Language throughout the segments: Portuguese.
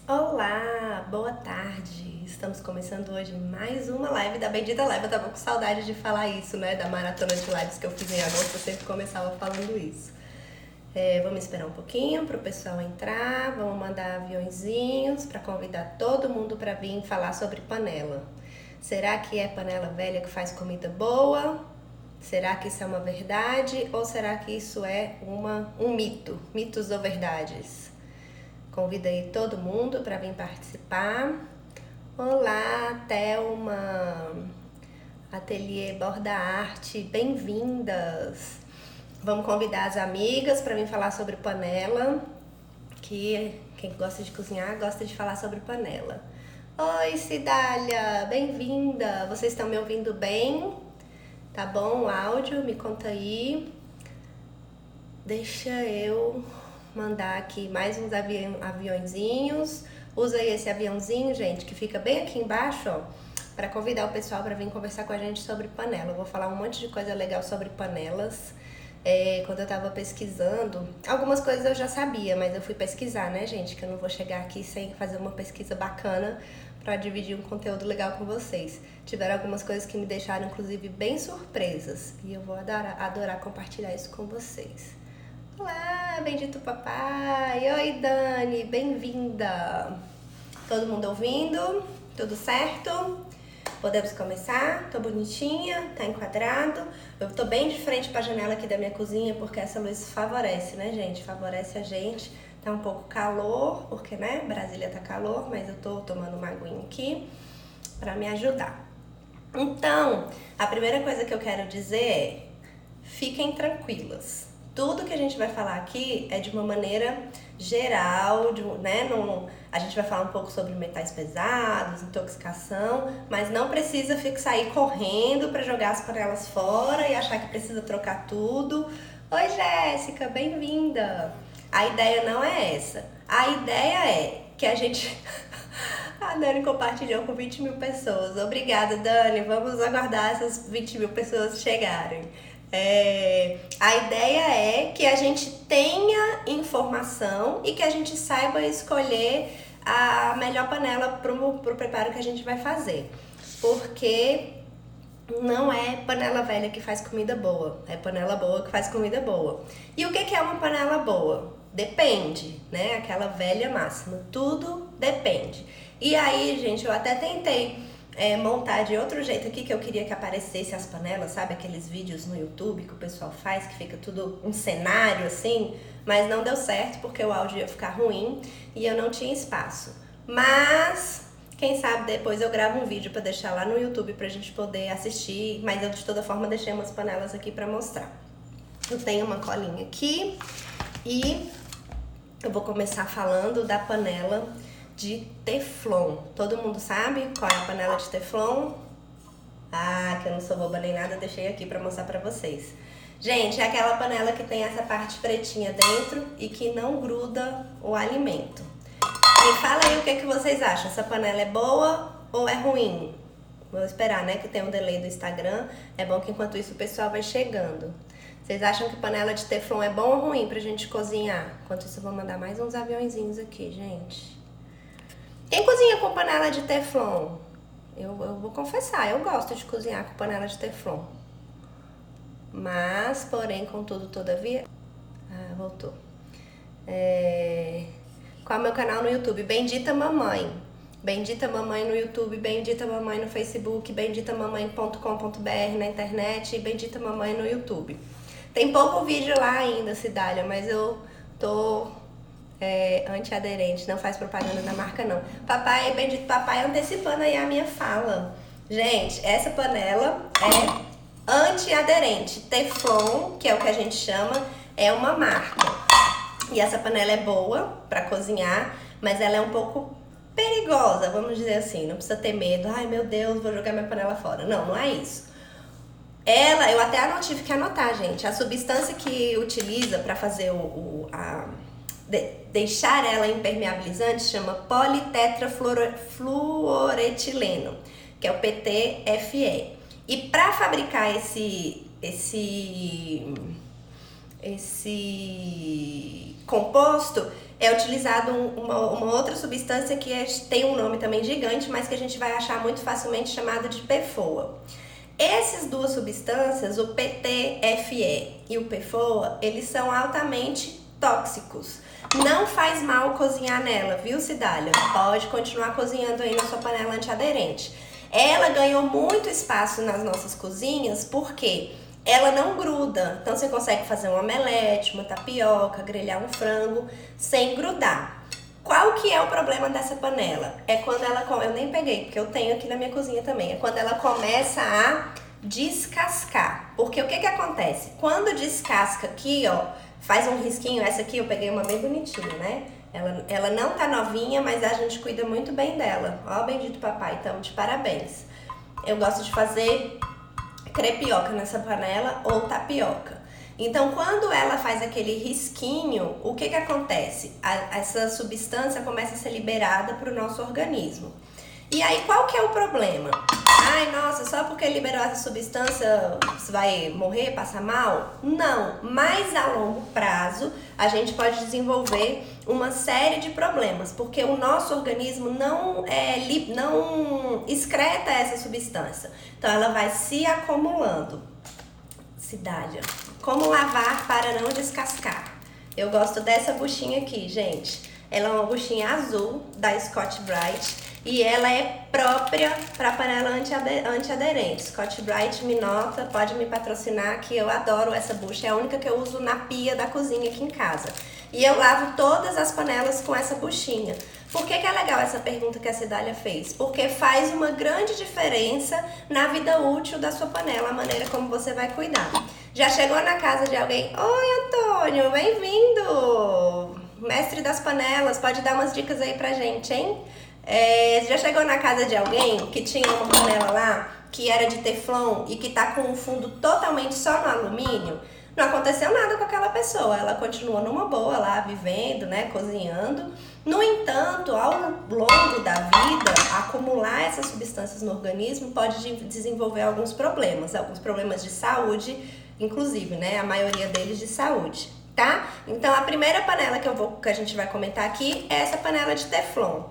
Olá, boa tarde. Estamos começando hoje mais uma live da Bendita Live. Eu tava com saudade de falar isso, né? Da maratona de lives que eu fiz em agosto, eu sempre começava falando isso. Vamos esperar um pouquinho para o pessoal entrar, vamos mandar aviõezinhos para convidar todo mundo para vir falar sobre panela. Será que é panela velha que faz comida boa? Será que isso é uma verdade ou será que isso é um mito? Mitos ou verdades? Convido aí todo mundo para vir participar. Olá, Thelma, Ateliê Borda Arte, bem-vindas! Vamos convidar as amigas para vir falar sobre panela, que quem gosta de cozinhar gosta de falar sobre panela. Oi, Cidália, bem-vinda! Vocês estão me ouvindo bem? Tá bom o áudio? Me conta aí. Deixa eu mandar aqui mais uns aviãozinhos. Usa aí esse aviãozinho, gente, que fica bem aqui embaixo, ó, para convidar o pessoal para vir conversar com a gente sobre panela. Eu vou falar um monte de coisa legal sobre panelas. Quando eu tava pesquisando, algumas coisas eu já sabia, mas eu fui pesquisar, né, gente? Que eu não vou chegar aqui sem fazer uma pesquisa bacana para dividir um conteúdo legal com vocês. Tiveram algumas coisas que me deixaram, inclusive, bem surpresas. E eu vou adorar compartilhar isso com vocês. Olá, bendito papai! Oi, Dani, bem-vinda! Todo mundo ouvindo? Tudo certo? Podemos começar? Tô bonitinha, tá enquadrado. Eu tô bem de frente pra janela aqui da minha cozinha porque essa luz favorece, né, gente? Favorece a gente. Tá um pouco calor, porque, né, Brasília tá calor, mas eu tô tomando uma aguinha aqui pra me ajudar. Então, a primeira coisa que eu quero dizer é: fiquem tranquilas. Tudo que a gente vai falar aqui é de uma maneira geral, né? A gente vai falar um pouco sobre metais pesados, intoxicação, mas não precisa sair correndo para jogar as panelas fora e achar que precisa trocar tudo. Oi, Jéssica, bem-vinda! A ideia não é essa. A ideia é que a gente... A Dani compartilhou com 20 mil pessoas. Obrigada, Dani. Vamos aguardar essas 20 mil pessoas chegarem. A ideia é que a gente tenha informação e que a gente saiba escolher a melhor panela pro preparo que a gente vai fazer. Porque não é panela velha que faz comida boa, é panela boa que faz comida boa. E o que é uma panela boa? Depende, né? Aquela velha máxima, tudo depende. E aí, gente, eu até tentei montar de outro jeito aqui, que eu queria que aparecesse as panelas, sabe? Aqueles vídeos no YouTube que o pessoal faz, que fica tudo um cenário assim, mas não deu certo porque o áudio ia ficar ruim e eu não tinha espaço. Mas quem sabe depois eu gravo um vídeo pra deixar lá no YouTube pra gente poder assistir, mas eu de toda forma deixei umas panelas aqui pra mostrar. Eu tenho uma colinha aqui e eu vou começar falando da panela de Teflon. Todo mundo sabe qual é a panela de Teflon? Ah, que eu não sou boba nem nada, deixei aqui pra mostrar pra vocês. Gente, é aquela panela que tem essa parte pretinha dentro e que não gruda o alimento. Me fala aí o que vocês acham. Essa panela é boa ou é ruim? Vou esperar, né, que tem um delay do Instagram. É bom que enquanto isso o pessoal vai chegando. Vocês acham que panela de Teflon é bom ou ruim pra gente cozinhar? Enquanto isso eu vou mandar mais uns aviãozinhos aqui, gente. Quem cozinha com panela de Teflon? Eu vou confessar, eu gosto de cozinhar com panela de Teflon. Mas, porém, contudo, todavia... Ah, voltou. Qual é o meu canal no YouTube? Bendita Mamãe. Bendita Mamãe no YouTube, Bendita Mamãe no Facebook, benditamamãe.com.br na internet e Bendita Mamãe no YouTube. Tem pouco vídeo lá ainda, Cidália, mas eu tô... antiaderente, não faz propaganda da marca não. Papai, bendito papai, antecipando aí a minha fala. Gente, essa panela é antiaderente. Teflon, que é o que a gente chama, é uma marca. E essa panela é boa pra cozinhar, mas ela é um pouco perigosa, vamos dizer assim. Não precisa ter medo. Ai, meu Deus, vou jogar minha panela fora. Não, não é isso. Eu até tive que anotar, gente. A substância que utiliza pra fazer deixar ela impermeabilizante chama politetrafluoretileno, que é o PTFE. E para fabricar esse composto, é utilizado uma outra substância que tem um nome também gigante, mas que a gente vai achar muito facilmente, chamado de PFOA. Essas duas substâncias, o PTFE e o PFOA, eles são altamente tóxicos. Não faz mal cozinhar nela, viu, Cidália? Pode continuar cozinhando aí na sua panela antiaderente. Ela ganhou muito espaço nas nossas cozinhas porque ela não gruda. Então você consegue fazer um omelete, uma tapioca, grelhar um frango sem grudar. Qual que é o problema dessa panela? É quando ela... Eu nem peguei, porque eu tenho aqui na minha cozinha também. É quando ela começa a descascar. Porque o que que acontece? Quando descasca aqui, ó, faz um risquinho. Essa aqui eu peguei uma bem bonitinha, né? Ela não tá novinha, mas a gente cuida muito bem dela. Ó, bendito papai, então de parabéns. Eu gosto de fazer crepioca nessa panela ou tapioca. Então, quando ela faz aquele risquinho, o que que acontece? Essa substância começa a ser liberada para o nosso organismo. E aí, qual que é o problema? Ai, nossa, só porque liberou essa substância você vai morrer, passar mal? Não, mas a longo prazo a gente pode desenvolver uma série de problemas, porque o nosso organismo não excreta essa substância. Então, ela vai se acumulando. Cidália, como lavar para não descascar? Eu gosto dessa buchinha aqui, gente. Ela é uma buchinha azul da Scotch-Brite e ela é própria para panela antiaderente. Scotch-Brite me nota, pode me patrocinar, que eu adoro essa bucha. É a única que eu uso na pia da cozinha aqui em casa. E eu lavo todas as panelas com essa buchinha. Por que que é legal essa pergunta que a Cidália fez? Porque faz uma grande diferença na vida útil da sua panela, a maneira como você vai cuidar. Já chegou na casa de alguém? Oi, Antônio, bem-vindo! Mestre das panelas, pode dar umas dicas aí pra gente, hein? Já chegou na casa de alguém que tinha uma panela lá que era de teflon e que tá com um fundo totalmente só no alumínio? Não aconteceu nada com aquela pessoa, ela continua numa boa lá, vivendo, né, cozinhando. No entanto, ao longo da vida, acumular essas substâncias no organismo pode desenvolver alguns problemas de saúde, inclusive, né, a maioria deles de saúde, tá? Então, a primeira panela que a gente vai comentar aqui é essa panela de teflon.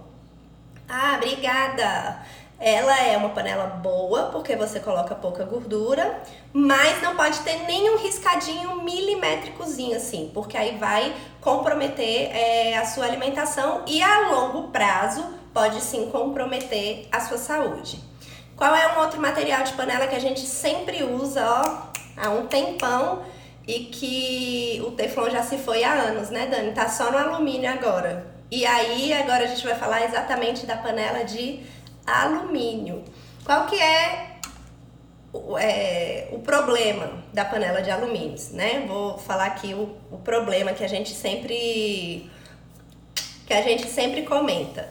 Ah, obrigada! Ela é uma panela boa, porque você coloca pouca gordura, mas não pode ter nenhum riscadinho milimétricozinho assim, porque aí vai comprometer a sua alimentação e a longo prazo pode sim comprometer a sua saúde. Qual é um outro material de panela que a gente sempre usa, ó, há um tempão e que o teflon já se foi há anos, né, Dani? Tá só no alumínio agora. E aí, agora a gente vai falar exatamente da panela de alumínio. Qual que é o problema da panela de alumínio, né? Vou falar aqui o problema que a gente sempre comenta.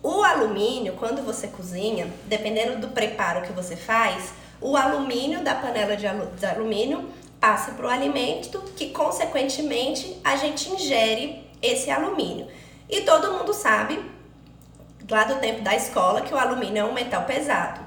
O alumínio, quando você cozinha, dependendo do preparo que você faz, o alumínio da panela de alumínio passa para o alimento, que consequentemente a gente ingere esse alumínio. E todo mundo sabe, lá do tempo da escola, que o alumínio é um metal pesado.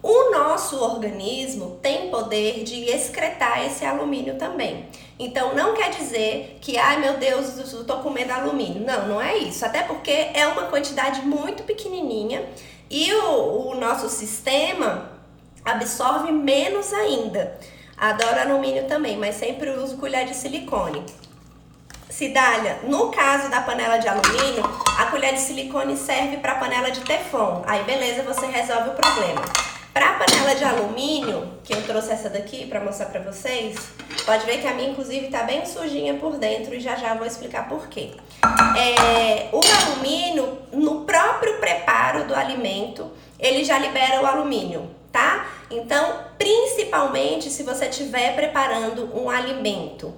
O nosso organismo tem poder de excretar esse alumínio também. Então, não quer dizer que, ai meu Deus, eu tô comendo alumínio. Não, não é isso. Até porque é uma quantidade muito pequenininha e o nosso sistema absorve menos ainda. Adoro alumínio também, mas sempre uso colher de silicone. Cidália, no caso da panela de alumínio, a colher de silicone serve para panela de teflon. Aí beleza, você resolve o problema. Para a panela de alumínio, que eu trouxe essa daqui para mostrar para vocês, pode ver que a minha inclusive tá bem sujinha por dentro e já já vou explicar por quê. O alumínio, no próprio preparo do alimento, ele já libera o alumínio, tá? Então, principalmente se você estiver preparando um alimento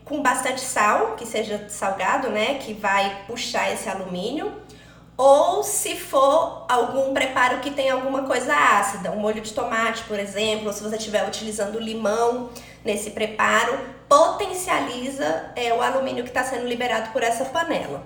com bastante sal, que seja salgado, né, que vai puxar esse alumínio, ou se for algum preparo que tem alguma coisa ácida, um molho de tomate, por exemplo, ou se você estiver utilizando limão nesse preparo, potencializa o alumínio que está sendo liberado por essa panela,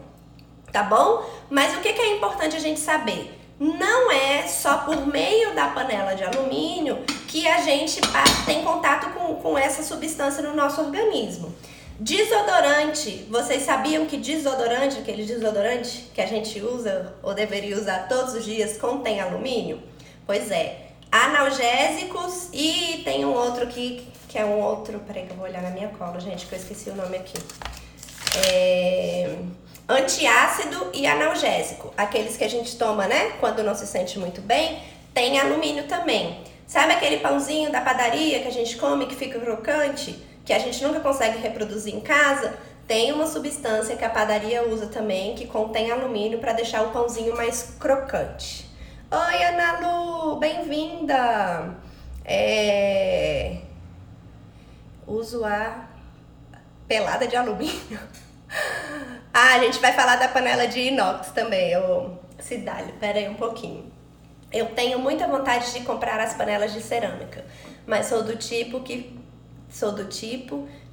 tá bom? Mas o que é importante a gente saber? não é só por meio da panela de alumínio que a gente tem contato com essa substância no nosso organismo. Desodorante, vocês sabiam que desodorante, aquele desodorante que a gente usa ou deveria usar todos os dias, contém alumínio? Pois é, analgésicos e tem um outro aqui, que é um outro, peraí que eu vou olhar na minha cola, gente, que eu esqueci o nome aqui. Antiácido e analgésico, aqueles que a gente toma, né, quando não se sente muito bem, tem alumínio também. Sabe aquele pãozinho da padaria que a gente come que fica crocante, que a gente nunca consegue reproduzir em casa? Tem uma substância que a padaria usa também, que contém alumínio para deixar o pãozinho mais crocante. Oi, Ana Lu, bem-vinda! Uso a pelada de alumínio. A gente vai falar da panela de inox também, Cidália, pera aí um pouquinho. Eu tenho muita vontade de comprar as panelas de cerâmica, mas sou do tipo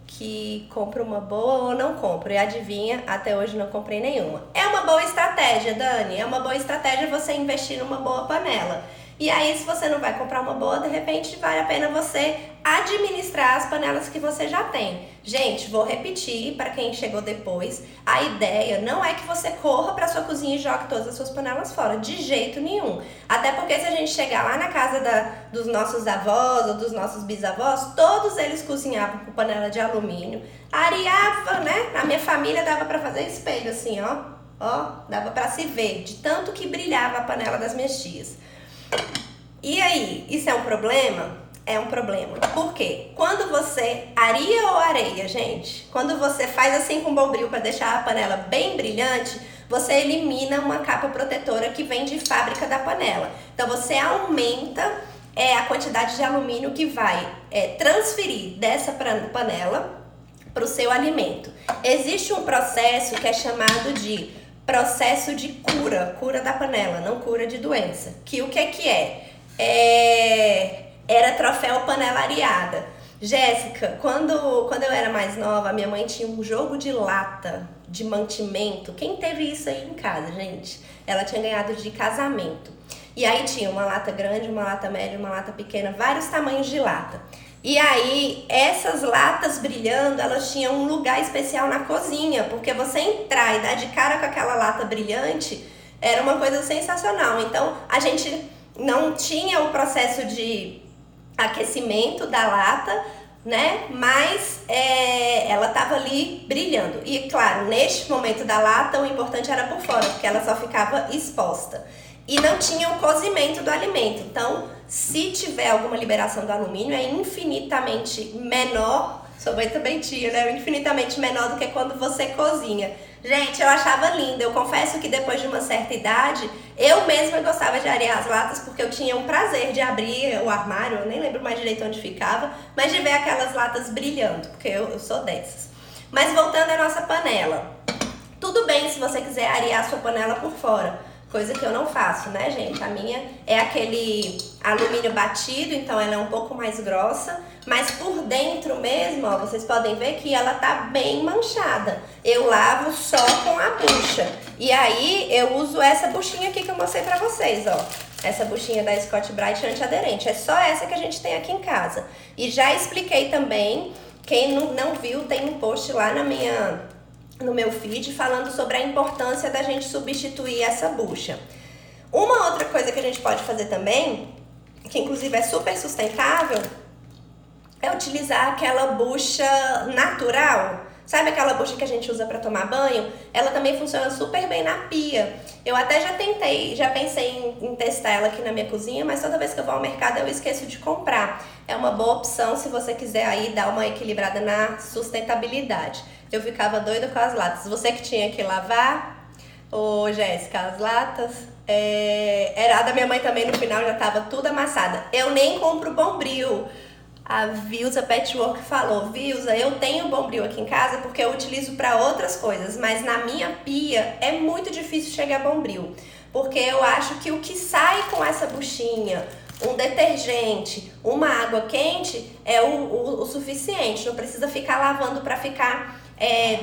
que compro uma boa ou não compro. E adivinha, até hoje não comprei nenhuma. É uma boa estratégia, Dani, é uma boa estratégia você investir numa boa panela. E aí, se você não vai comprar uma boa, de repente vale a pena você administrar as panelas que você já tem. Gente, vou repetir para quem chegou depois, a ideia não é que você corra para sua cozinha e jogue todas as suas panelas fora, de jeito nenhum. Até porque se a gente chegar lá na casa dos nossos avós ou dos nossos bisavós, todos eles cozinhavam com panela de alumínio, areava, né? Na minha família dava para fazer espelho assim, ó, dava para se ver, de tanto que brilhava a panela das minhas tias. E aí, isso é um problema? É um problema. Por quê? Quando você areia ou areia, gente, quando você faz assim com bombril para deixar a panela bem brilhante, você elimina uma capa protetora que vem de fábrica da panela. Então você aumenta a quantidade de alumínio que vai transferir dessa panela para o seu alimento. Existe um processo que é chamado de processo de cura da panela, não cura de doença. Que o que é? Era troféu panela areada. Jéssica, quando eu era mais nova, minha mãe tinha um jogo de lata de mantimento. Quem teve isso aí em casa, gente? Ela tinha ganhado de casamento. E aí tinha uma lata grande, uma lata média, uma lata pequena, vários tamanhos de lata. E aí, essas latas brilhando, elas tinham um lugar especial na cozinha, porque você entrar e dar de cara com aquela lata brilhante era uma coisa sensacional. Então, a gente não tinha o processo de aquecimento da lata, né? Mas ela tava ali brilhando. E claro, neste momento da lata, o importante era por fora, porque ela só ficava exposta. E não tinha o cozimento do alimento. Então, se tiver alguma liberação do alumínio, é infinitamente menor, sua mãe também tinha, né? Infinitamente menor do que quando você cozinha. Gente, eu achava lindo. Eu confesso que depois de uma certa idade, eu mesma gostava de arear as latas, porque eu tinha um prazer de abrir o armário, eu nem lembro mais direito onde ficava, mas de ver aquelas latas brilhando, porque eu sou dessas. Mas voltando à nossa panela. Tudo bem se você quiser arear a sua panela por fora, coisa que eu não faço, né, gente? A minha é aquele alumínio batido, então ela é um pouco mais grossa, mas por dentro mesmo, ó, vocês podem ver que ela tá bem manchada. Eu lavo só com a bucha. E aí eu uso essa buchinha aqui que eu mostrei pra vocês, ó. Essa buchinha da Scotch-Brite antiaderente. É só essa que a gente tem aqui em casa. E já expliquei também, quem não viu, tem um post lá no meu feed falando sobre a importância da gente substituir essa bucha. Uma outra coisa que a gente pode fazer também, que inclusive é super sustentável, é utilizar aquela bucha natural. Sabe aquela bucha que a gente usa para tomar banho? Ela também funciona super bem na pia. Eu até já pensei em testar ela aqui na minha cozinha, mas toda vez que eu vou ao mercado eu esqueço de comprar. É uma boa opção se você quiser aí dar uma equilibrada na sustentabilidade. Eu ficava doida com as latas. Você que tinha que lavar, Jéssica, as latas, era a da minha mãe também, no final já tava tudo amassada. Eu nem compro Bombril. A Vilza Patchwork falou: Vilza, eu tenho Bombril aqui em casa porque eu utilizo para outras coisas, mas na minha pia é muito difícil chegar Bombril, porque eu acho que o que sai com essa buchinha, um detergente, uma água quente, é o suficiente. Não precisa ficar lavando para ficar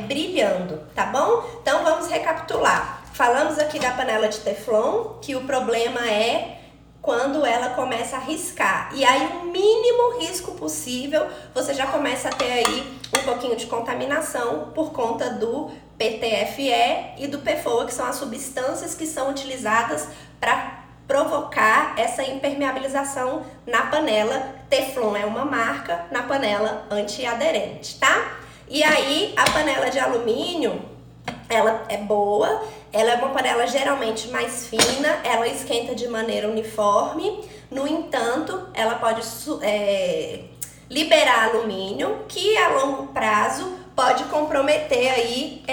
brilhando, tá bom? Então vamos recapitular. Falamos aqui da panela de Teflon, que o problema é quando ela começa a riscar. E aí o mínimo risco possível, você já começa a ter aí um pouquinho de contaminação por conta do PTFE e do PFOA, que são as substâncias que são utilizadas para provocar essa impermeabilização na panela. Teflon é uma marca na panela antiaderente, tá? E aí a panela de alumínio, ela é boa, ela é uma panela geralmente mais fina, ela esquenta de maneira uniforme, no entanto, ela pode liberar alumínio, que a longo prazo pode comprometer aí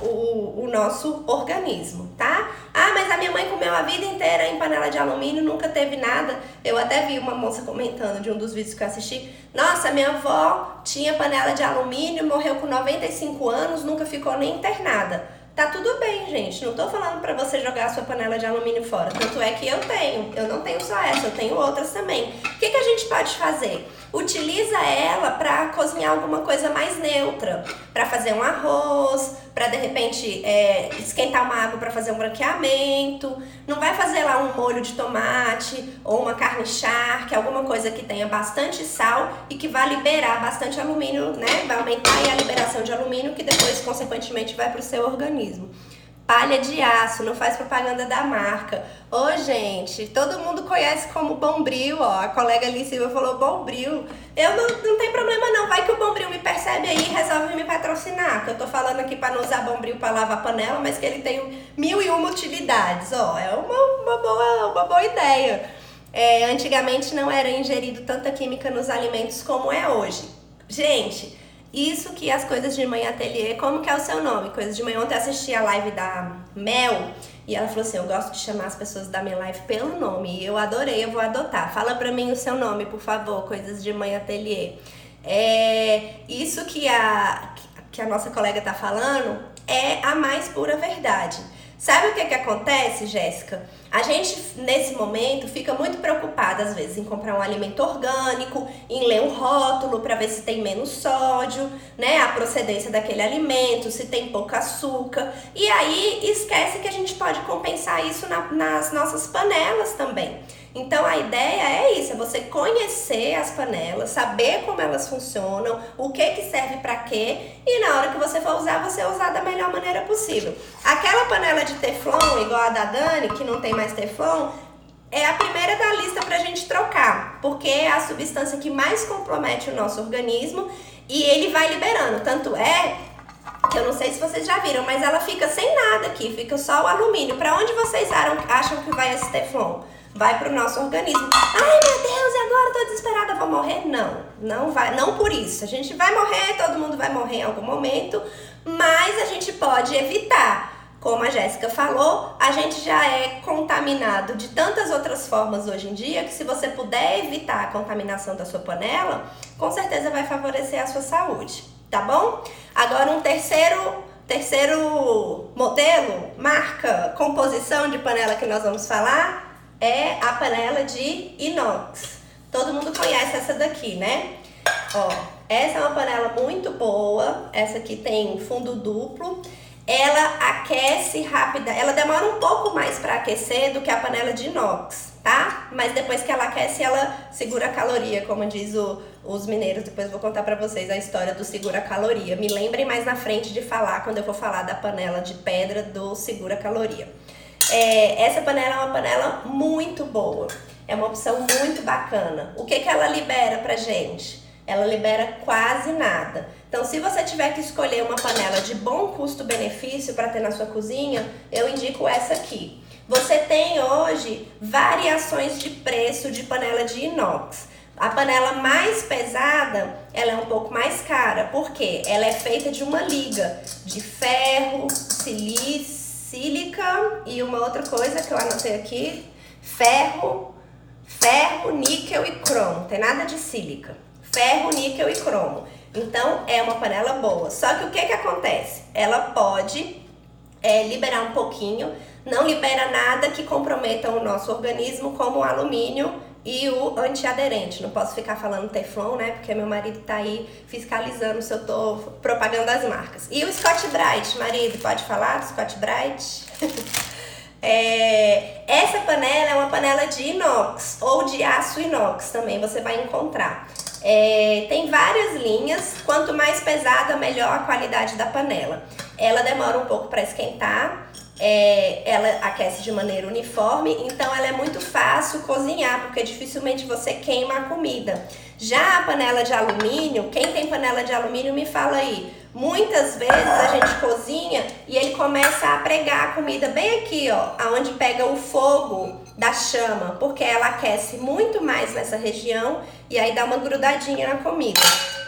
o nosso organismo, tá? Ah, mas a minha mãe comeu a vida inteira em panela de alumínio, nunca teve nada. Eu até vi uma moça comentando de um dos vídeos que eu assisti. Nossa, minha avó tinha panela de alumínio, morreu com 95 anos, nunca ficou nem internada. Tá tudo bem, gente. Não tô falando pra você jogar a sua panela de alumínio fora. Tanto é que eu não tenho só essa, eu tenho outras também. O que a gente pode fazer? Utiliza ela para cozinhar alguma coisa mais neutra, para fazer um arroz, para de repente esquentar uma água para fazer um branqueamento. Não vai fazer lá um molho de tomate ou uma carne charque, alguma coisa que tenha bastante sal e que vai liberar bastante alumínio, né? Vai aumentar aí a liberação de alumínio, que depois consequentemente vai para o seu organismo. Palha de aço, não faz propaganda da marca. Ô, gente, todo mundo conhece como Bombril, ó. A colega ali Silvia falou Bombril. Eu não tem problema não, vai que o Bombril me percebe aí e resolve me patrocinar. Que eu tô falando aqui pra não usar Bombril pra lavar panela, mas que ele tem 1001 utilidades, ó. É uma boa ideia. Antigamente não era ingerido tanta química nos alimentos como é hoje. Gente, isso que as coisas de mãe ateliê, como que é o seu nome? Coisas de mãe. Ontem eu assisti a live da Mel e ela falou assim, eu gosto de chamar as pessoas da minha live pelo nome. E eu adorei, eu vou adotar. Fala pra mim o seu nome, por favor, Coisas de Mãe Ateliê. Isso que a nossa colega tá falando é a mais pura verdade. Sabe o que acontece, Jéssica? A gente, nesse momento, fica muito preocupada, às vezes, em comprar um alimento orgânico, em ler um rótulo para ver se tem menos sódio, né? A procedência daquele alimento, se tem pouco açúcar. E aí, esquece que a gente pode compensar isso nas nossas panelas também. Então, a ideia é isso, é você conhecer as panelas, saber como elas funcionam, o que serve para quê, e na hora que você for usar, você usar da melhor maneira possível. Aquela panela de Teflon, igual a da Dani, que não tem mais Teflon, é a primeira da lista pra gente trocar, porque é a substância que mais compromete o nosso organismo e ele vai liberando. Tanto é que eu não sei se vocês já viram, mas ela fica sem nada aqui, fica só o alumínio. Pra onde vocês acham que vai esse Teflon? Vai pro nosso organismo. Ai, meu Deus, e agora eu tô desesperada, vou morrer? Não vai, não por isso. A gente vai morrer, todo mundo vai morrer em algum momento, mas a gente pode evitar. Como a Jéssica falou, a gente já é contaminado de tantas outras formas hoje em dia, que se você puder evitar a contaminação da sua panela, com certeza vai favorecer a sua saúde, tá bom? Agora um terceiro modelo, marca, composição de panela que nós vamos falar é a panela de inox. Todo mundo conhece essa daqui, né? Ó, essa é uma panela muito boa, essa aqui tem fundo duplo. Ela aquece rápida, ela demora um pouco mais para aquecer do que a panela de inox, tá? Mas depois que ela aquece, ela segura a caloria, como diz os mineiros. Depois eu vou contar para vocês a história do segura caloria. Me lembrem mais na frente de falar, quando eu for falar da panela de pedra do segura caloria. Essa panela é uma panela muito boa, é uma opção muito bacana. O que ela libera pra gente? Ela libera quase nada. Então, se você tiver que escolher uma panela de bom custo-benefício para ter na sua cozinha, eu indico essa aqui. Você tem hoje variações de preço de panela de inox. A panela mais pesada, ela é um pouco mais cara, porque ela é feita de uma liga de ferro, sílica e uma outra coisa que eu anotei aqui, ferro, níquel e cromo. Tem nada de sílica. Ferro, níquel e cromo. Então, é uma panela boa. Só que o que acontece? Ela pode liberar um pouquinho, não libera nada que comprometa o nosso organismo, como o alumínio e o antiaderente. Não posso ficar falando Teflon, né? Porque meu marido tá aí fiscalizando se eu tô propagando as marcas. E o Scotch-Brite, marido, pode falar do Scotch-Brite? Essa panela é uma panela de inox ou de aço inox também, você vai encontrar. Tem várias linhas, quanto mais pesada, melhor a qualidade da panela. Ela demora um pouco para esquentar, ela aquece de maneira uniforme, então ela é muito fácil cozinhar, porque dificilmente você queima a comida. Já a panela de alumínio, quem tem panela de alumínio me fala aí, muitas vezes a gente cozinha e ele começa a pregar a comida bem aqui, ó, aonde pega o fogo da chama, porque ela aquece muito mais nessa região e aí dá uma grudadinha na comida.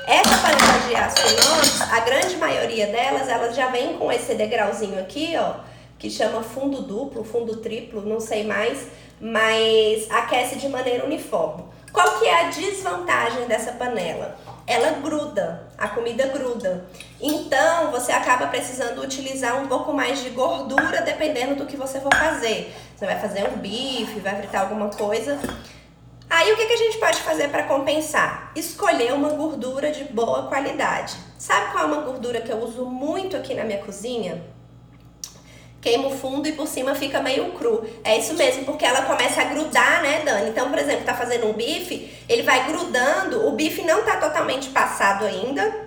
Essa panela de aço inox, a grande maioria delas, elas já vem com esse degrauzinho aqui, ó, que chama fundo duplo, fundo triplo, não sei mais, mas aquece de maneira uniforme. Qual que é a desvantagem dessa panela? Ela gruda, a comida gruda. Então, você acaba precisando utilizar um pouco mais de gordura dependendo do que você for fazer. Você vai fazer um bife, vai fritar alguma coisa. Aí, o que a gente pode fazer para compensar? Escolher uma gordura de boa qualidade. Sabe qual é uma gordura que eu uso muito aqui na minha cozinha? Queima o fundo e por cima fica meio cru. É isso mesmo, porque ela começa a grudar, né, Dani? Então, por exemplo, tá fazendo um bife, ele vai grudando, o bife não tá totalmente passado ainda,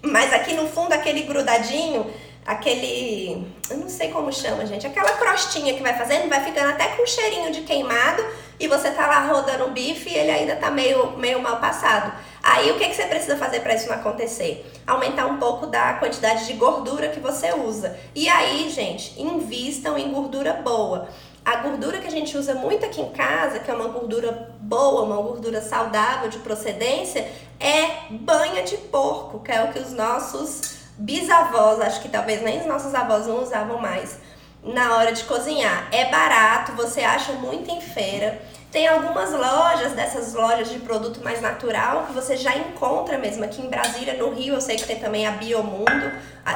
mas aqui no fundo, aquele grudadinho, aquele... eu não sei como chama, gente. Aquela crostinha que vai fazendo, vai ficando até com cheirinho de queimado e você tá lá rodando o bife e ele ainda tá meio mal passado. Aí, o que você precisa fazer para isso não acontecer? Aumentar um pouco da quantidade de gordura que você usa. E aí, gente, invistam em gordura boa. A gordura que a gente usa muito aqui em casa, que é uma gordura boa, uma gordura saudável de procedência, é banha de porco, que é o que os nossos bisavós, acho que talvez nem os nossos avós não usavam mais, na hora de cozinhar. É barato, você acha muito em feira. Tem algumas lojas, dessas lojas de produto mais natural, que você já encontra mesmo. Aqui em Brasília, no Rio, eu sei que tem também a Biomundo.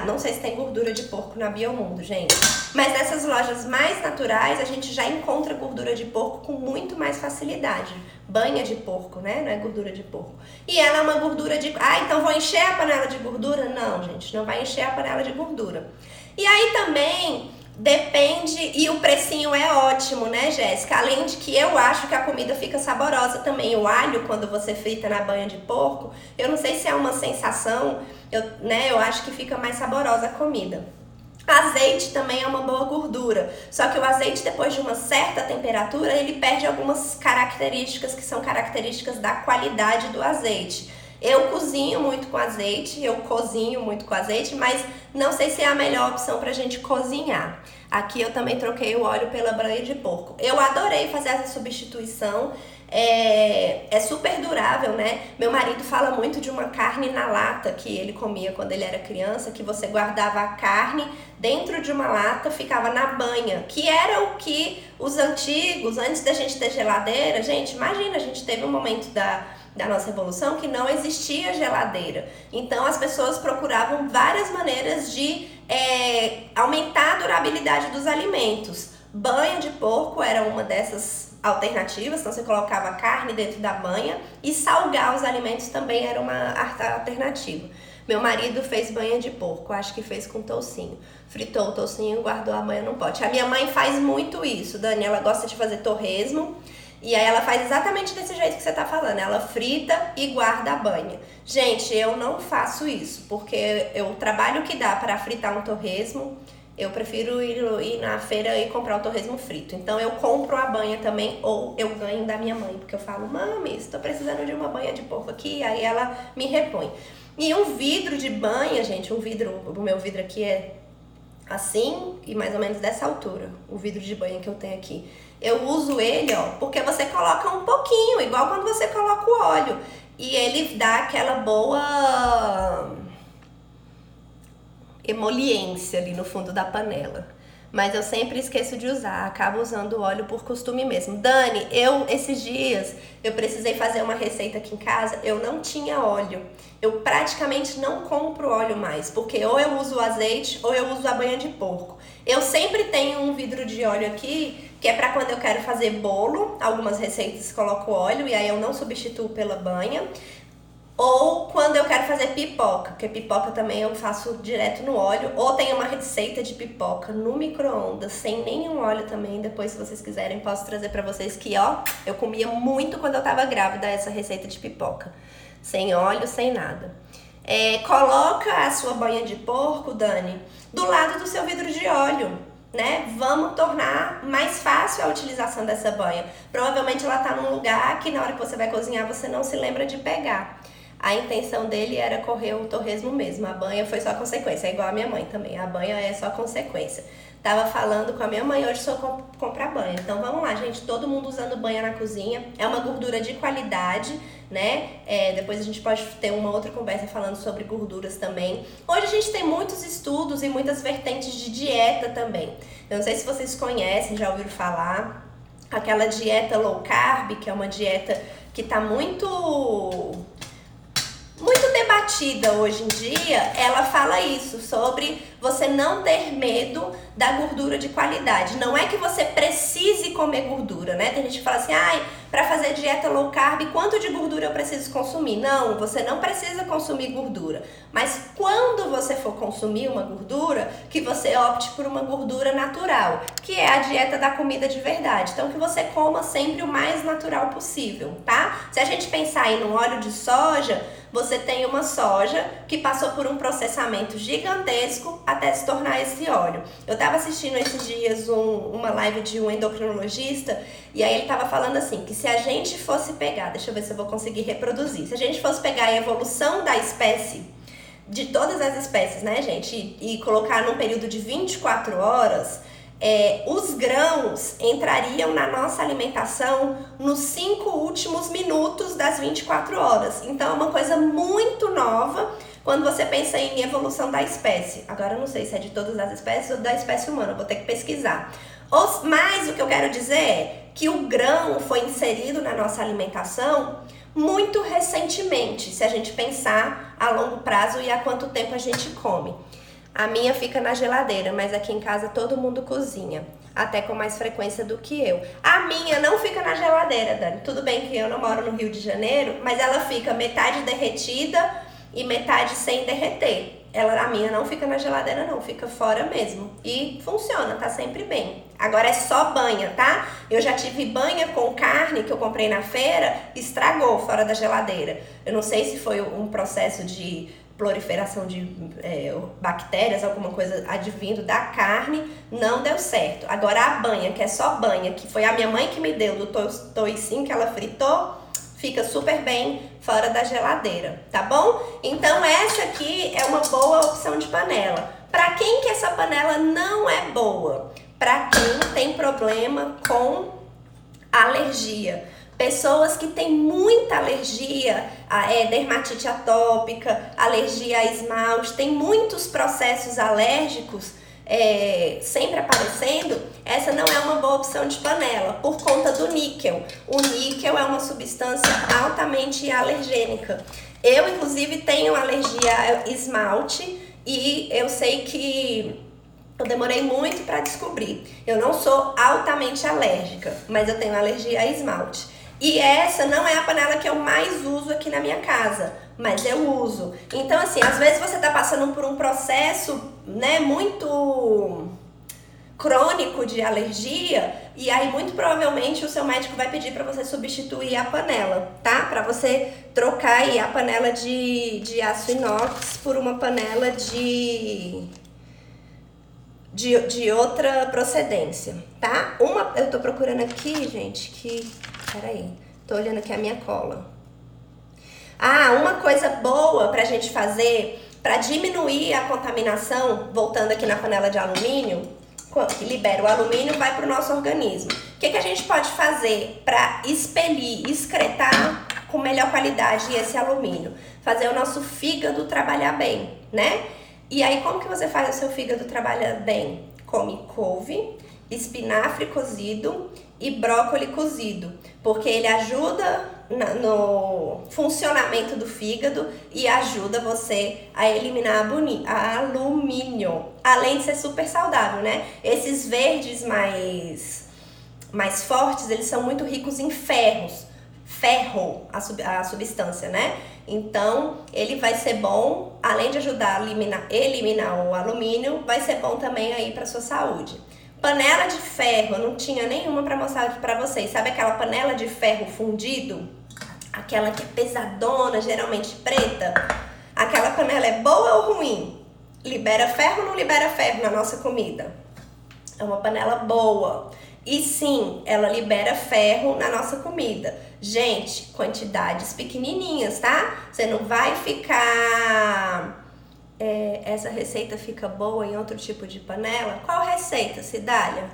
Não sei se tem gordura de porco na Biomundo, gente. Mas nessas lojas mais naturais, a gente já encontra gordura de porco com muito mais facilidade. Banha de porco, né? Não é gordura de porco. E ela é uma gordura de... então vou encher a panela de gordura? Não, gente, não vai encher a panela de gordura. E aí também... depende, e o precinho é ótimo, né, Jéssica? Além de que eu acho que a comida fica saborosa também. O alho, quando você frita na banha de porco, eu não sei se é uma sensação, eu acho que fica mais saborosa a comida. Azeite também é uma boa gordura, só que o azeite, depois de uma certa temperatura, ele perde algumas características que são características da qualidade do azeite. Eu cozinho muito com azeite, mas não sei se é a melhor opção pra gente cozinhar. Aqui eu também troquei o óleo pela banha de porco. Eu adorei fazer essa substituição, é super durável, né? Meu marido fala muito de uma carne na lata que ele comia quando ele era criança, que você guardava a carne dentro de uma lata, ficava na banha, que era o que os antigos, antes da gente ter geladeira, gente, imagina, a gente teve um momento da nossa evolução que não existia geladeira. Então as pessoas procuravam várias maneiras de aumentar a durabilidade dos alimentos. Banha de porco era uma dessas alternativas, então você colocava a carne dentro da banha, e salgar os alimentos também era uma alternativa. Meu marido fez banha de porco, acho que fez com toucinho. Fritou o toucinho e guardou a banha no pote. A minha mãe faz muito isso, Dani, ela gosta de fazer torresmo. E aí ela faz exatamente desse jeito que você tá falando, ela frita e guarda a banha. Gente, eu não faço isso, porque o trabalho que dá para fritar um torresmo, eu prefiro ir na feira e comprar o torresmo frito. Então eu compro a banha também, ou eu ganho da minha mãe, porque eu falo, mami, estou precisando de uma banha de porco aqui, aí ela me repõe. E um vidro de banha, gente, o meu vidro aqui é assim e mais ou menos dessa altura, o vidro de banha que eu tenho aqui. Eu uso ele, ó, porque você coloca um pouquinho, igual quando você coloca o óleo. E ele dá aquela boa emoliência ali no fundo da panela. Mas eu sempre esqueço de usar, acabo usando o óleo por costume mesmo. Dani, esses dias, eu precisei fazer uma receita aqui em casa, eu não tinha óleo. Eu praticamente não compro óleo mais, porque ou eu uso o azeite ou eu uso a banha de porco. Eu sempre tenho um vidro de óleo aqui, que é pra quando eu quero fazer bolo. Algumas receitas coloco óleo e aí eu não substituo pela banha. Ou quando eu quero fazer pipoca, porque pipoca também eu faço direto no óleo. Ou tem uma receita de pipoca no micro-ondas, sem nenhum óleo também. Depois, se vocês quiserem, posso trazer pra vocês que, ó, eu comia muito quando eu tava grávida essa receita de pipoca. Sem óleo, sem nada. Coloca a sua banha de porco, Dani, do lado do seu vidro de óleo, né? Vamos tornar mais fácil a utilização dessa banha. Provavelmente ela tá num lugar que na hora que você vai cozinhar você não se lembra de pegar. A intenção dele era correr o torresmo mesmo. A banha foi só consequência, é igual a minha mãe também. A banha é só consequência. Tava falando com a minha mãe, hoje só comprar banha. Então vamos lá, gente, todo mundo usando banha na cozinha. É uma gordura de qualidade, né? Depois a gente pode ter uma outra conversa falando sobre gorduras também. Hoje a gente tem muitos estudos e muitas vertentes de dieta também. Eu não sei se vocês conhecem, já ouviram falar. Aquela dieta low carb, que é uma dieta que tá muito debatida hoje em dia. Ela fala isso, sobre você não ter medo da gordura de qualidade. Não é que você precise comer gordura, né? Tem gente que fala assim, pra fazer dieta low carb, quanto de gordura eu preciso consumir? Não, você não precisa consumir gordura. Mas quando você for consumir uma gordura, que você opte por uma gordura natural, que é a dieta da comida de verdade. Então, que você coma sempre o mais natural possível, tá? Se a gente pensar aí no óleo de soja, você tem uma soja que passou por um processamento gigantesco até se tornar esse óleo. Eu tava assistindo esses dias uma live de um endocrinologista e aí ele tava falando assim, que se a gente fosse pegar, deixa eu ver se eu vou conseguir reproduzir, se a gente fosse pegar a evolução da espécie, de todas as espécies, né, gente, e colocar num período de 24 horas, os grãos entrariam na nossa alimentação nos 5 últimos minutos das 24 horas. Então é uma coisa muito nova quando você pensa em evolução da espécie. Agora eu não sei se é de todas as espécies ou da espécie humana, vou ter que pesquisar. Mas o que eu quero dizer é que o grão foi inserido na nossa alimentação muito recentemente, se a gente pensar a longo prazo e há quanto tempo a gente come. A minha fica na geladeira, mas aqui em casa todo mundo cozinha, até com mais frequência do que eu. A minha não fica na geladeira, Dani. Tudo bem que eu não moro no Rio de Janeiro, mas ela fica metade derretida e metade sem derreter. A minha não fica na geladeira não, fica fora mesmo. E funciona, tá sempre bem. Agora é só banha, tá? Eu já tive banha com carne que eu comprei na feira, estragou fora da geladeira. Eu não sei se foi um processo de proliferação de bactérias, alguma coisa advindo da carne, não deu certo. Agora a banha, que é só banha, que foi a minha mãe que me deu do toicinho que ela fritou, fica super bem fora da geladeira, tá bom? Então essa aqui é uma boa opção de panela. Para quem que essa panela não é boa? Para quem tem problema com alergia. Pessoas que têm muita alergia, dermatite atópica, alergia a esmalte, tem muitos processos alérgicos sempre aparecendo, essa não é uma boa opção de panela, por conta do níquel. O níquel é uma substância altamente alergênica. Eu, inclusive, tenho alergia a esmalte e eu sei que eu demorei muito para descobrir. Eu não sou altamente alérgica, mas eu tenho alergia a esmalte. E essa não é a panela que eu mais uso aqui na minha casa, mas eu uso. Então, assim, às vezes você tá passando por um processo, né, muito crônico de alergia, e aí muito provavelmente o seu médico vai pedir para você substituir a panela, tá? Para você trocar aí a panela de aço inox por uma panela de outra procedência, tá? Eu tô procurando aqui, gente, peraí, tô olhando aqui a minha cola. Uma coisa boa pra gente fazer, pra diminuir a contaminação, voltando aqui na panela de alumínio, que libera o alumínio, vai pro nosso organismo. O que a gente pode fazer pra expelir, excretar com melhor qualidade esse alumínio? Fazer o nosso fígado trabalhar bem, né? E aí, como que você faz o seu fígado trabalhar bem? Come couve espinafre cozido e brócolis cozido, porque ele ajuda no funcionamento do fígado e ajuda você a eliminar alumínio, além de ser super saudável, né? Esses verdes mais fortes, eles são muito ricos em ferro, a substância, né? Então, ele vai ser bom, além de ajudar a eliminar o alumínio, vai ser bom também aí para sua saúde. Panela de ferro, eu não tinha nenhuma para mostrar para vocês. Sabe aquela panela de ferro fundido? Aquela que é pesadona, geralmente preta? Aquela panela é boa ou ruim? Libera ferro ou não libera ferro na nossa comida? É uma panela boa. E sim, ela libera ferro na nossa comida. Gente, quantidades pequenininhas, tá? Você não vai ficar... essa receita fica boa em outro tipo de panela? Qual receita, Cidália?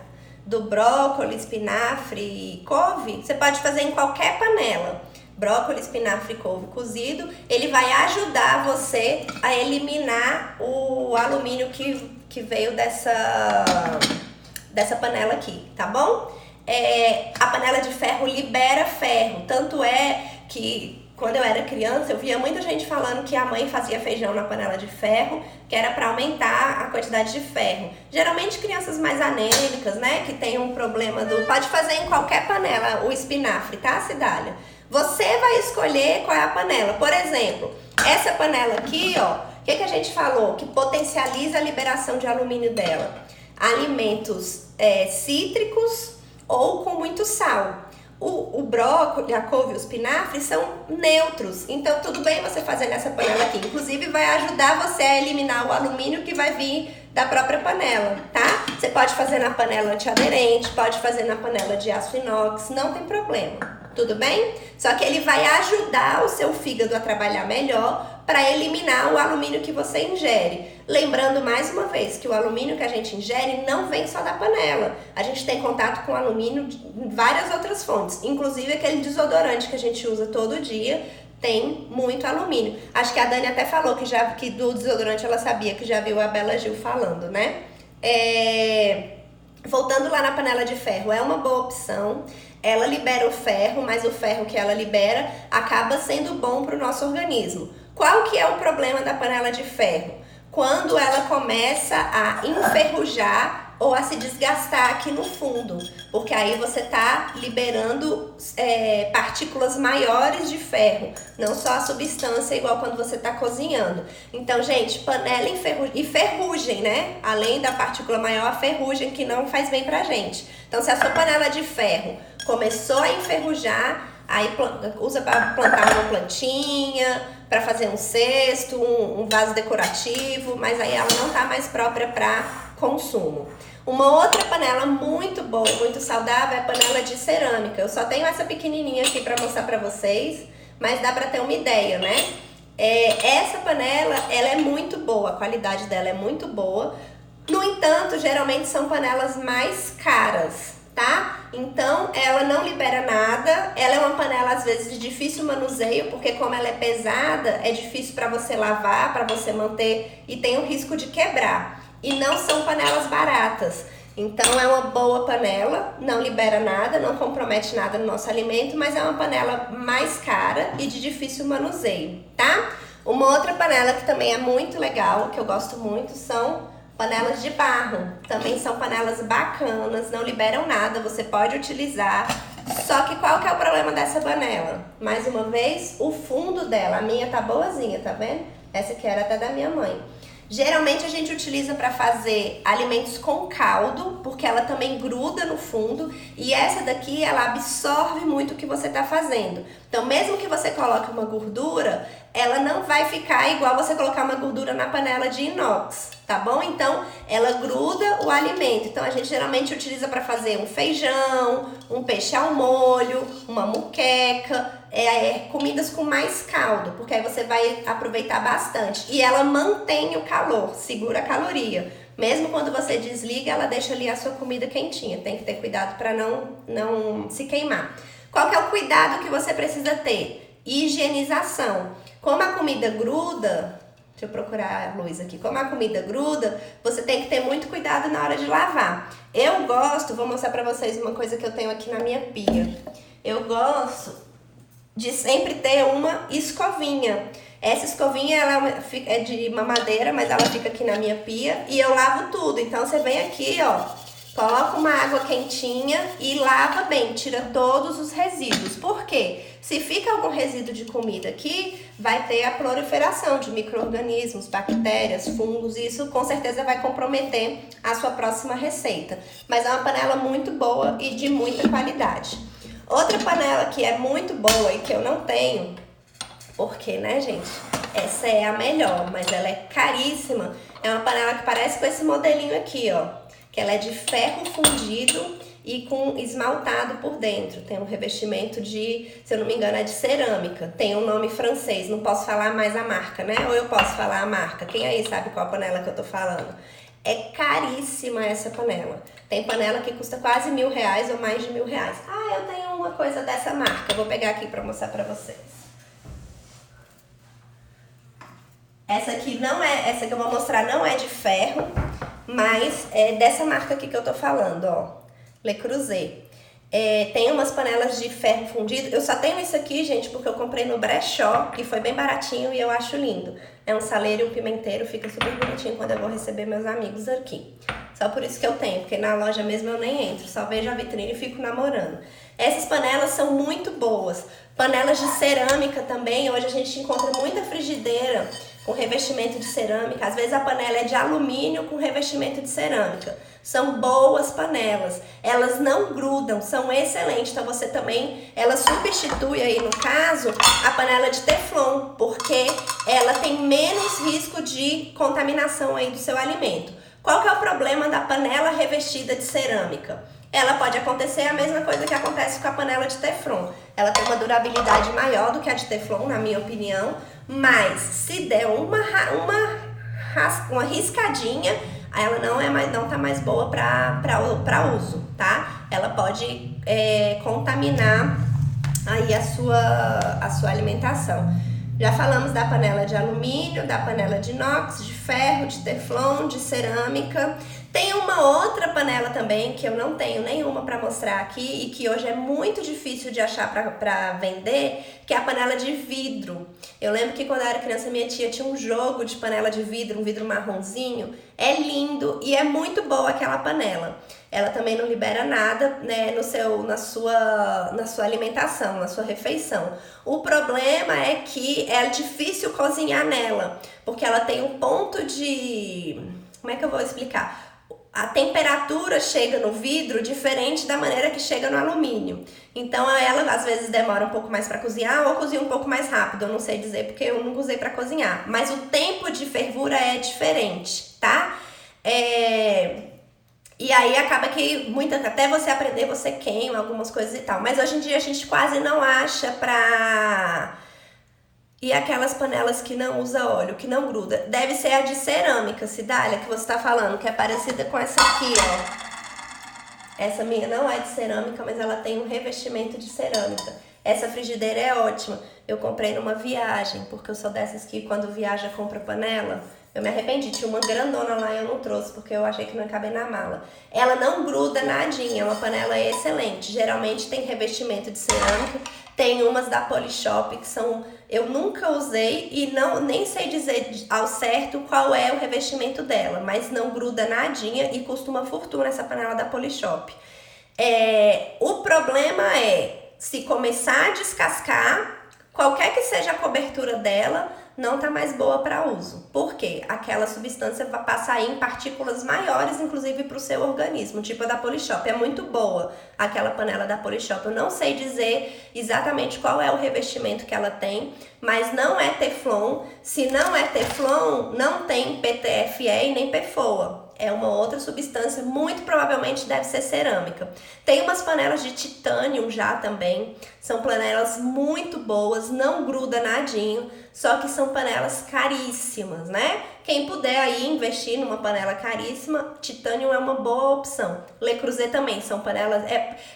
Do brócolis, espinafre e couve? Você pode fazer em qualquer panela. Brócolis, espinafre e couve cozido, ele vai ajudar você a eliminar o alumínio que veio dessa panela aqui, tá bom? A panela de ferro libera ferro, tanto é que quando eu era criança, eu via muita gente falando que a mãe fazia feijão na panela de ferro, que era para aumentar a quantidade de ferro. Geralmente crianças mais anêmicas, né, que tem um problema pode fazer em qualquer panela o espinafre, tá, Cidália? Você vai escolher qual é a panela. Por exemplo, essa panela aqui, ó, o que a gente falou? Que potencializa a liberação de alumínio dela. Alimentos cítricos ou com muito sal. O brócolis, a couve e o espinafre são neutros, então tudo bem você fazer nessa panela aqui. Inclusive vai ajudar você a eliminar o alumínio que vai vir da própria panela, tá? Você pode fazer na panela antiaderente, pode fazer na panela de aço inox, não tem problema, tudo bem? Só que ele vai ajudar o seu fígado a trabalhar melhor para eliminar o alumínio que você ingere. Lembrando mais uma vez que o alumínio que a gente ingere não vem só da panela. A gente tem contato com alumínio em várias outras fontes, inclusive aquele desodorante que a gente usa todo dia tem muito alumínio. Acho que a Dani até falou que do desodorante ela sabia, que já viu a Bela Gil falando, né? Voltando lá na panela de ferro, é uma boa opção. Ela libera o ferro, mas o ferro que ela libera acaba sendo bom para o nosso organismo. Qual que é o problema da panela de ferro? Quando ela começa a enferrujar ou a se desgastar aqui no fundo, porque aí você tá liberando partículas maiores de ferro, não só a substância igual quando você tá cozinhando. Então, gente, panela e ferrugem, né? Além da partícula maior, a ferrugem que não faz bem pra gente. Então, se a sua panela de ferro começou a enferrujar, aí usa para plantar uma plantinha, para fazer um cesto, um vaso decorativo, mas aí ela não tá mais própria para consumo. Uma outra panela muito boa, muito saudável é a panela de cerâmica. Eu só tenho essa pequenininha aqui para mostrar para vocês, mas dá para ter uma ideia, né? Essa panela, ela é muito boa, a qualidade dela é muito boa. No entanto, geralmente são panelas mais caras, tá? Então, ela não libera nada, ela é uma panela às vezes de difícil manuseio, porque como ela é pesada, é difícil para você lavar, para você manter e tem o risco de quebrar. E não são panelas baratas. Então, é uma boa panela, não libera nada, não compromete nada no nosso alimento, mas é uma panela mais cara e de difícil manuseio, tá? Uma outra panela que também é muito legal, que eu gosto muito, são panelas de barro. Também são panelas bacanas, não liberam nada, você pode utilizar. Só que qual que é o problema dessa panela? Mais uma vez, o fundo dela. A minha tá boazinha, tá vendo? Essa aqui era até da minha mãe. Geralmente a gente utiliza para fazer alimentos com caldo, porque ela também gruda no fundo, e essa daqui ela absorve muito o que você está fazendo. Então, mesmo que você coloque uma gordura, ela não vai ficar igual você colocar uma gordura na panela de inox, tá bom? Então, ela gruda o alimento. Então, a gente geralmente utiliza para fazer um feijão, um peixe ao molho, uma muqueca, comidas com mais caldo, porque aí você vai aproveitar bastante. E ela mantém o calor, segura a caloria. Mesmo quando você desliga, ela deixa ali a sua comida quentinha. Tem que ter cuidado para não se queimar. Qual que é o cuidado que você precisa ter? Higienização. Como a comida gruda, deixa eu procurar a luz aqui. Como a comida gruda, você tem que ter muito cuidado na hora de lavar. Eu gosto, vou mostrar pra vocês uma coisa que eu tenho aqui na minha pia. Eu gosto de sempre ter uma escovinha. Essa escovinha ela é de mamadeira, mas ela fica aqui na minha pia e eu lavo tudo. Então você vem aqui, ó, coloca uma água quentinha e lava bem, tira todos os resíduos. Por quê? Se fica algum resíduo de comida aqui, vai ter a proliferação de micro-organismos, bactérias, fungos, e isso com certeza vai comprometer a sua próxima receita. Mas é uma panela muito boa e de muita qualidade. Outra panela que é muito boa e que eu não tenho, porque, né, gente, essa é a melhor, mas ela é caríssima. É uma panela que parece com esse modelinho aqui, ó, que ela é de ferro fundido e com esmaltado por dentro. Tem um revestimento de, se eu não me engano, é de cerâmica. Tem um nome francês, não posso falar mais a marca, né? Ou eu posso falar a marca? Quem aí sabe qual panela que eu tô falando? É caríssima essa panela. Tem panela que custa quase R$1.000 ou mais de R$1.000. Ah, eu tenho uma coisa dessa marca. Eu vou pegar aqui pra mostrar pra vocês. Essa aqui não é, essa que eu vou mostrar não é de ferro, mas é dessa marca aqui que eu tô falando, ó. Le Creuset. Tem umas panelas de ferro fundido. Eu só tenho isso aqui, gente, porque eu comprei no brechó, que foi bem baratinho e eu acho lindo. É um saleiro e um pimenteiro, fica super bonitinho quando eu vou receber meus amigos aqui. Só por isso que eu tenho, porque na loja mesmo eu nem entro, só vejo a vitrine e fico namorando. Essas panelas são muito boas. Panelas de cerâmica também, hoje a gente encontra muita frigideira com revestimento de cerâmica. Às vezes a panela é de alumínio com revestimento de cerâmica. São boas panelas, elas não grudam, são excelentes. Então você também, ela substitui aí no caso a panela de teflon, porque ela tem menos risco de contaminação aí do seu alimento. Qual que é o problema da panela revestida de cerâmica? Ela pode acontecer a mesma coisa que acontece com a panela de teflon. Ela tem uma durabilidade maior do que a de teflon, na minha opinião, mas se der uma riscadinha, ela não tá mais boa para uso, tá? Ela pode contaminar aí a sua alimentação. Já falamos da panela de alumínio, da panela de inox, de ferro, de teflon, de cerâmica. Tem uma outra panela também que eu não tenho nenhuma para mostrar aqui e que hoje é muito difícil de achar para vender, que é a panela de vidro. Eu lembro que quando eu era criança minha tia tinha um jogo de panela de vidro, um vidro marronzinho. É lindo e é muito boa aquela panela. Ela também não libera nada, né, na sua alimentação, na sua refeição. O problema é que é difícil cozinhar nela, porque ela tem um ponto de... Como é que eu vou explicar? A temperatura chega no vidro diferente da maneira que chega no alumínio. Então ela às vezes demora um pouco mais para cozinhar ou cozinha um pouco mais rápido. Eu não sei dizer porque eu nunca usei para cozinhar. Mas o tempo de fervura é diferente, tá? E aí acaba que até você aprender você queima algumas coisas e tal. Mas hoje em dia a gente quase não acha E aquelas panelas que não usa óleo, que não gruda. Deve ser a de cerâmica, Cidália, que você tá falando, que é parecida com essa aqui, ó. Essa minha não é de cerâmica, mas ela tem um revestimento de cerâmica. Essa frigideira é ótima. Eu comprei numa viagem, porque eu sou dessas que quando viaja compra panela. Eu me arrependi, tinha uma grandona lá e eu não trouxe, porque eu achei que não ia caber na mala. Ela não gruda nadinha, é uma panela excelente. Geralmente tem revestimento de cerâmica. Tem umas da Polishop que são... Eu nunca usei e nem sei dizer ao certo qual é o revestimento dela, mas não gruda nadinha e custa uma fortuna essa panela da Polishop. O problema é, se começar a descascar, qualquer que seja a cobertura dela, não tá mais boa para uso. Por quê? Aquela substância vai passar em partículas maiores, inclusive para o seu organismo, tipo a da Polishop. É muito boa aquela panela da Polishop. Eu não sei dizer exatamente qual é o revestimento que ela tem, mas não é Teflon. Se não é Teflon, não tem PTFE nem PFOA. É uma outra substância, muito provavelmente deve ser cerâmica. Tem umas panelas de titânio já também, são panelas muito boas, não gruda nadinho, só que são panelas caríssimas, né? Quem puder aí investir numa panela caríssima, titânio é uma boa opção. Le Creuset também, são panelas...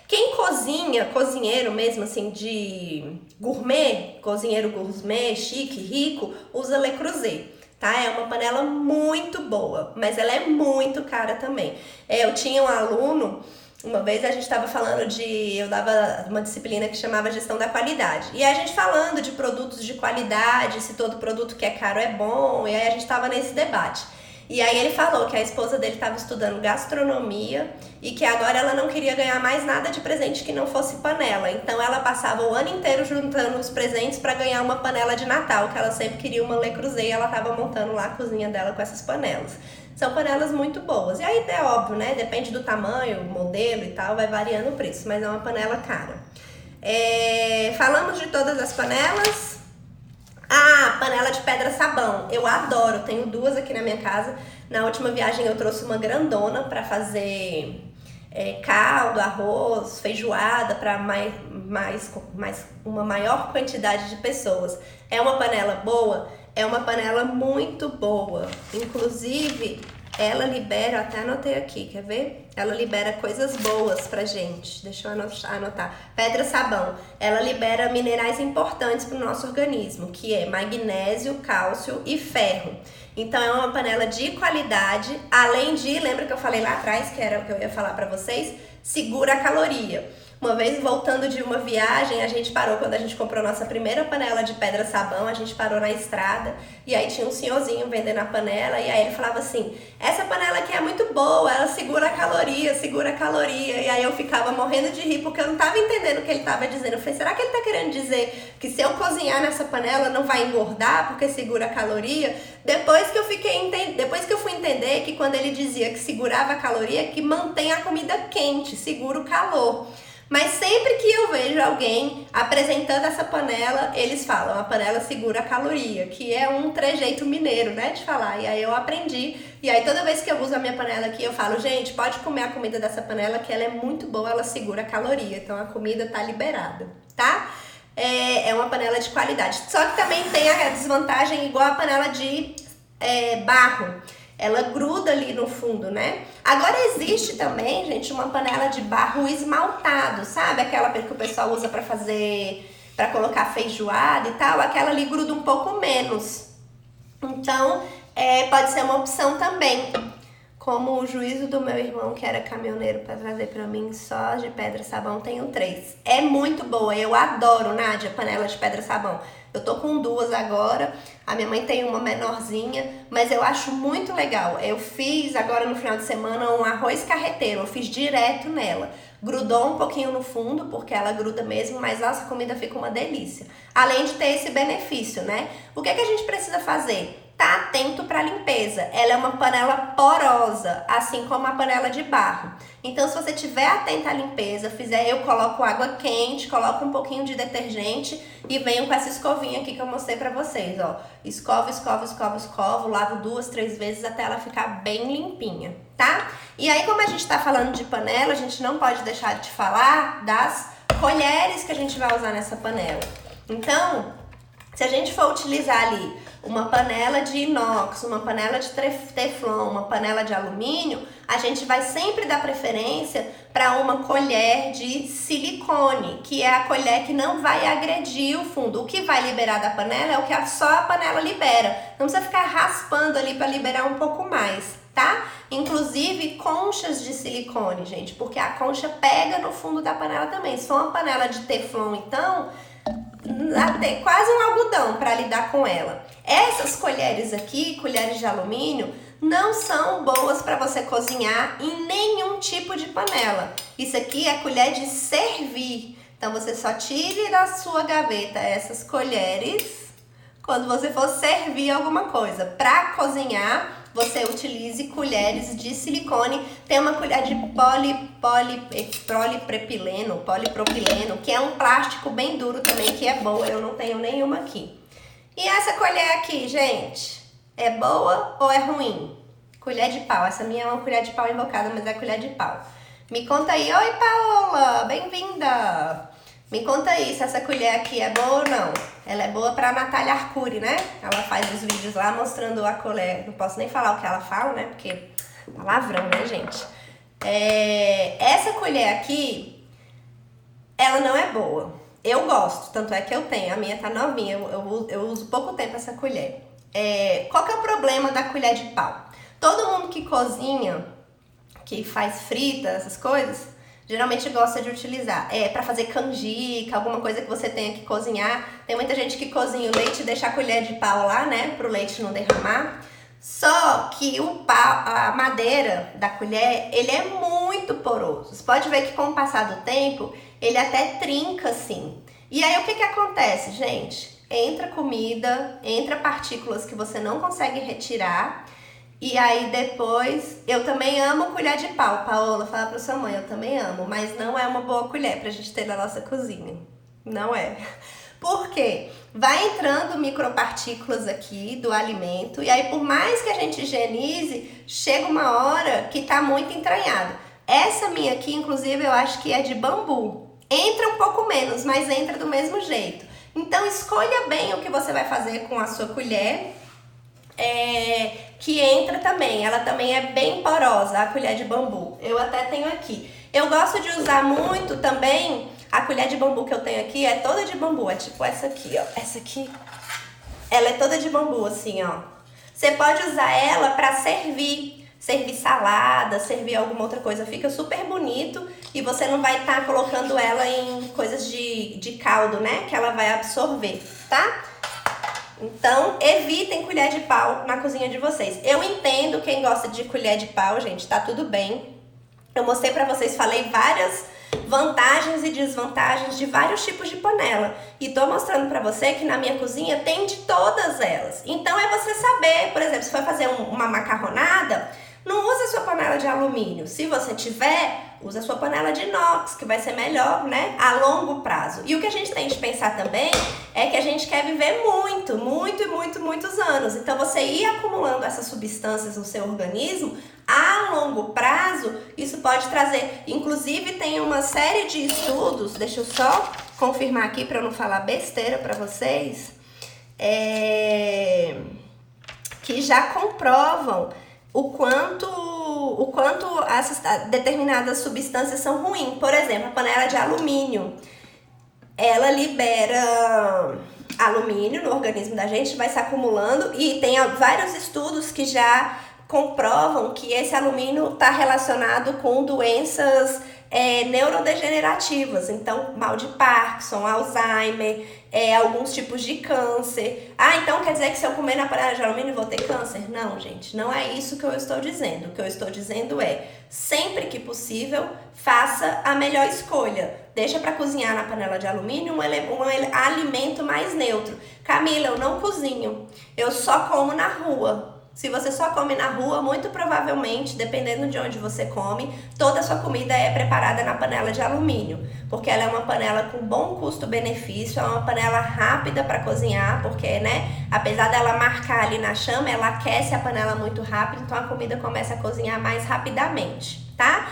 Quem cozinha, cozinheiro mesmo assim de gourmet, cozinheiro gourmet, chique, rico, usa Le Creuset. tá? É uma panela muito boa, mas ela é muito cara também. Eu tinha um aluno, uma vez a gente estava falando eu dava uma disciplina que chamava gestão da qualidade. E a gente falando de produtos de qualidade, se todo produto que é caro é bom, e aí a gente estava nesse debate. E aí ele falou que a esposa dele estava estudando gastronomia e que agora ela não queria ganhar mais nada de presente que não fosse panela. Então ela passava o ano inteiro juntando os presentes para ganhar uma panela de Natal, que ela sempre queria uma Le Creuset, e ela estava montando lá a cozinha dela com essas panelas. São panelas muito boas. E aí é óbvio, né? Depende do tamanho, modelo e tal, vai variando o preço, mas é uma panela cara. Falamos de todas as panelas. Panela de pedra sabão. Eu adoro, tenho duas aqui na minha casa. Na última viagem eu trouxe uma grandona para fazer caldo, arroz, feijoada para uma maior quantidade de pessoas. É uma panela boa? É uma panela muito boa. Inclusive, ela libera, até anotei aqui, quer ver? Ela libera coisas boas pra gente. Deixa eu anotar. Pedra sabão. Ela libera minerais importantes pro nosso organismo, que é magnésio, cálcio e ferro. Então é uma panela de qualidade, além de, lembra que eu falei lá atrás, que era o que eu ia falar pra vocês? Segura a caloria. Uma vez voltando de uma viagem, a gente parou, quando a gente comprou nossa primeira panela de pedra sabão, a gente parou na estrada e aí tinha um senhorzinho vendendo a panela e aí ele falava assim, essa panela aqui é muito boa, ela segura a caloria, segura a caloria. E aí eu ficava morrendo de rir porque eu não tava entendendo o que ele tava dizendo. Eu falei, será que ele tá querendo dizer que se eu cozinhar nessa panela não vai engordar porque segura a caloria? Depois que eu fui entender que quando ele dizia que segurava a caloria, que mantém a comida quente, segura o calor. Mas sempre que eu vejo alguém apresentando essa panela, eles falam, a panela segura a caloria, que é um trejeito mineiro, né, de falar. E aí eu aprendi, e aí toda vez que eu uso a minha panela aqui, eu falo, gente, pode comer a comida dessa panela, que ela é muito boa, ela segura a caloria, então a comida tá liberada, tá? É uma panela de qualidade. Só que também tem a desvantagem igual a panela de barro. Ela gruda ali no fundo, né? Agora existe também, gente, uma panela de barro esmaltado, sabe? Aquela que o pessoal usa para colocar feijoada e tal. Aquela ali gruda um pouco menos. Então, pode ser uma opção também. Como o juízo do meu irmão, que era caminhoneiro, para trazer para mim só de pedra sabão, tenho 3. É muito boa, eu adoro, Nádia, panela de pedra sabão. Eu tô com 2 agora, a minha mãe tem uma menorzinha, mas eu acho muito legal. Eu fiz agora no final de semana um arroz carreteiro, eu fiz direto nela. Grudou um pouquinho no fundo, porque ela gruda mesmo, mas nossa, a comida fica uma delícia. Além de ter esse benefício, né? O que a gente precisa fazer? Tá atento para a limpeza. Ela é uma panela porosa, assim como a panela de barro. Então, se você tiver atento à limpeza, eu coloco água quente, coloco um pouquinho de detergente e venho com essa escovinha aqui que eu mostrei para vocês, ó. Escovo, lavo 2, 3 vezes até ela ficar bem limpinha, tá? E aí, como a gente tá falando de panela, a gente não pode deixar de falar das colheres que a gente vai usar nessa panela. Então, se a gente for utilizar ali uma panela de inox, uma panela de teflon, uma panela de alumínio, a gente vai sempre dar preferência para uma colher de silicone, que é a colher que não vai agredir o fundo. O que vai liberar da panela é o que só a panela libera. Não precisa ficar raspando ali para liberar um pouco mais, tá? Inclusive conchas de silicone, gente, porque a concha pega no fundo da panela também. Se for uma panela de teflon, então, até quase um algodão para lidar com ela. Essas colheres aqui, colheres de alumínio, não são boas para você cozinhar em nenhum tipo de panela. Isso aqui é colher de servir. Então você só tire da sua gaveta essas colheres quando você for servir alguma coisa. Para cozinhar, você utilize colheres de silicone. Tem uma colher de polipropileno, que é um plástico bem duro também, que é boa. Eu não tenho nenhuma aqui. E essa colher aqui, gente, é boa ou é ruim? Colher de pau. Essa minha é uma colher de pau invocada, mas é colher de pau. Me conta aí. Oi, Paola, bem-vinda. Me conta aí se essa colher aqui é boa ou não. Ela é boa pra Natália Arcuri, né? Ela faz os vídeos lá mostrando a colher. Não posso nem falar o que ela fala, né? Porque palavrão, né, gente? Essa colher aqui, ela não é boa. Eu gosto, tanto é que eu tenho. A minha tá novinha, eu uso pouco tempo essa colher. Qual que é o problema da colher de pau? Todo mundo que cozinha, que faz frita, essas coisas, geralmente gosta de utilizar. Para fazer canjica, alguma coisa que você tenha que cozinhar. Tem muita gente que cozinha o leite e deixa a colher de pau lá, né? Pro leite não derramar. Só que o pau, a madeira da colher, ele é muito poroso. Você pode ver que com o passar do tempo, ele até trinca assim. E aí o que acontece, gente? Entra comida, entra partículas que você não consegue retirar. E aí depois, eu também amo colher de pau. Paola, fala pra sua mãe, eu também amo. Mas não é uma boa colher pra gente ter na nossa cozinha. Não é. Por quê? Vai entrando micropartículas aqui do alimento. E aí por mais que a gente higienize, chega uma hora que tá muito entranhado. Essa minha aqui, inclusive, eu acho que é de bambu. Entra um pouco menos, mas entra do mesmo jeito. Então escolha bem o que você vai fazer com a sua colher. Que entra também, ela também é bem porosa, a colher de bambu. Eu até tenho aqui. Eu gosto de usar muito também, a colher de bambu que eu tenho aqui é toda de bambu, é tipo essa aqui, ó. Essa aqui, ela é toda de bambu, assim, ó. Você pode usar ela pra servir salada, servir alguma outra coisa, fica super bonito e você não vai estar colocando ela em coisas de caldo, né? Que ela vai absorver, tá? Então, evitem colher de pau na cozinha de vocês. Eu entendo quem gosta de colher de pau, gente, tá tudo bem. Eu mostrei pra vocês, falei várias vantagens e desvantagens de vários tipos de panela. E tô mostrando pra você que na minha cozinha tem de todas elas. Então, é você saber, por exemplo, se for fazer uma macarronada, não use a sua panela de alumínio. Se você tiver, usa a sua panela de inox, que vai ser melhor, né, a longo prazo. E o que a gente tem de pensar também é que a gente quer viver muitos anos. Então, você ir acumulando essas substâncias no seu organismo, a longo prazo, isso pode trazer... Inclusive, tem uma série de estudos, deixa eu só confirmar aqui para eu não falar besteira para vocês, que já comprovam o quanto essas determinadas substâncias são ruins. Por exemplo, a panela de alumínio, ela libera alumínio no organismo da gente, vai se acumulando e tem vários estudos que já comprovam que esse alumínio está relacionado com doenças neurodegenerativas, então mal de Parkinson, Alzheimer, alguns tipos de câncer. Então quer dizer que se eu comer na panela de alumínio vou ter câncer? Não, gente, não é isso que eu estou dizendo. O que eu estou dizendo é, sempre que possível, faça a melhor escolha. Deixa para cozinhar na panela de alumínio um alimento mais neutro. Camila, eu não cozinho, eu só como na rua. Se você só come na rua, muito provavelmente, dependendo de onde você come, toda a sua comida é preparada na panela de alumínio, porque ela é uma panela com bom custo-benefício, é uma panela rápida para cozinhar, porque, né, apesar dela marcar ali na chama, ela aquece a panela muito rápido, então a comida começa a cozinhar mais rapidamente, tá?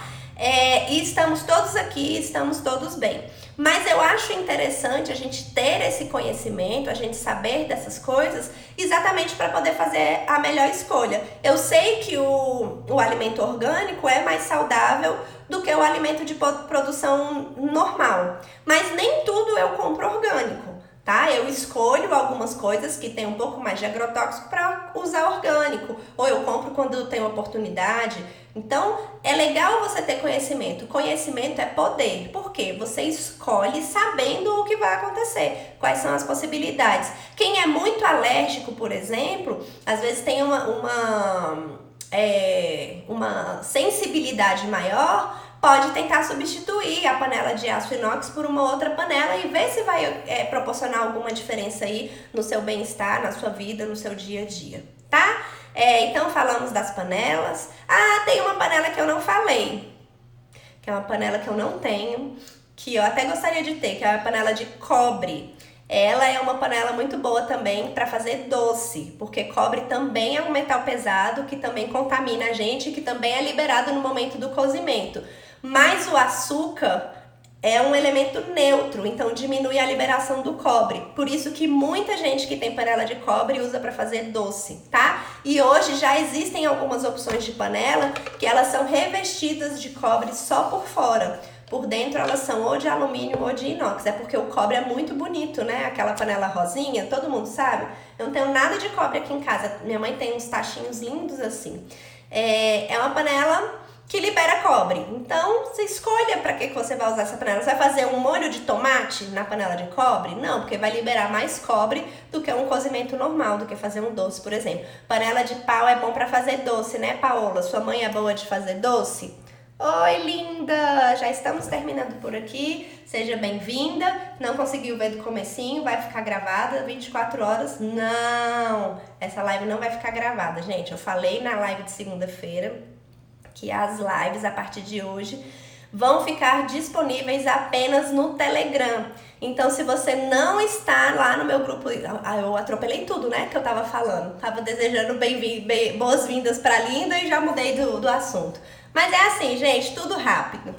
E estamos todos aqui, estamos todos bem. Mas eu acho interessante a gente ter esse conhecimento, a gente saber dessas coisas, exatamente para poder fazer a melhor escolha. Eu sei que o alimento orgânico é mais saudável do que o alimento de produção normal, mas nem tudo eu compro orgânico. Tá? Eu escolho algumas coisas que tem um pouco mais de agrotóxico para usar orgânico, ou eu compro quando tem oportunidade. Então, é legal você ter conhecimento. Conhecimento é poder, porque você escolhe sabendo o que vai acontecer, quais são as possibilidades. Quem é muito alérgico, por exemplo, às vezes tem uma sensibilidade maior, pode tentar substituir a panela de aço inox por uma outra panela e ver se vai proporcionar alguma diferença aí no seu bem-estar, na sua vida, no seu dia a dia, tá? Então falamos das panelas. Tem uma panela que eu não falei, que é uma panela que eu não tenho, que eu até gostaria de ter, que é a panela de cobre. Ela é uma panela muito boa também para fazer doce, porque cobre também é um metal pesado que também contamina a gente, que também é liberado no momento do cozimento. Mas o açúcar é um elemento neutro, então diminui a liberação do cobre. Por isso que muita gente que tem panela de cobre usa para fazer doce, tá? E hoje já existem algumas opções de panela que elas são revestidas de cobre só por fora. Por dentro elas são ou de alumínio ou de inox. É porque o cobre é muito bonito, né? Aquela panela rosinha, todo mundo sabe. Eu não tenho nada de cobre aqui em casa. Minha mãe tem uns tachinhos lindos assim. É uma panela que libera cobre. Então, você escolha para que você vai usar essa panela. Você vai fazer um molho de tomate na panela de cobre? Não, porque vai liberar mais cobre do que um cozimento normal, do que fazer um doce, por exemplo. Panela de pau é bom para fazer doce, né, Paola? Sua mãe é boa de fazer doce? Oi, linda! Já estamos terminando por aqui. Seja bem-vinda. Não conseguiu ver do comecinho, vai ficar gravada 24 horas? Não! Essa live não vai ficar gravada, gente. Eu falei na live de segunda-feira que as lives, a partir de hoje, vão ficar disponíveis apenas no Telegram. Então, se você não está lá no meu grupo... eu atropelei tudo, né, que eu tava falando. Tava desejando boas-vindas pra Linda e já mudei do assunto. Mas é assim, gente, tudo rápido.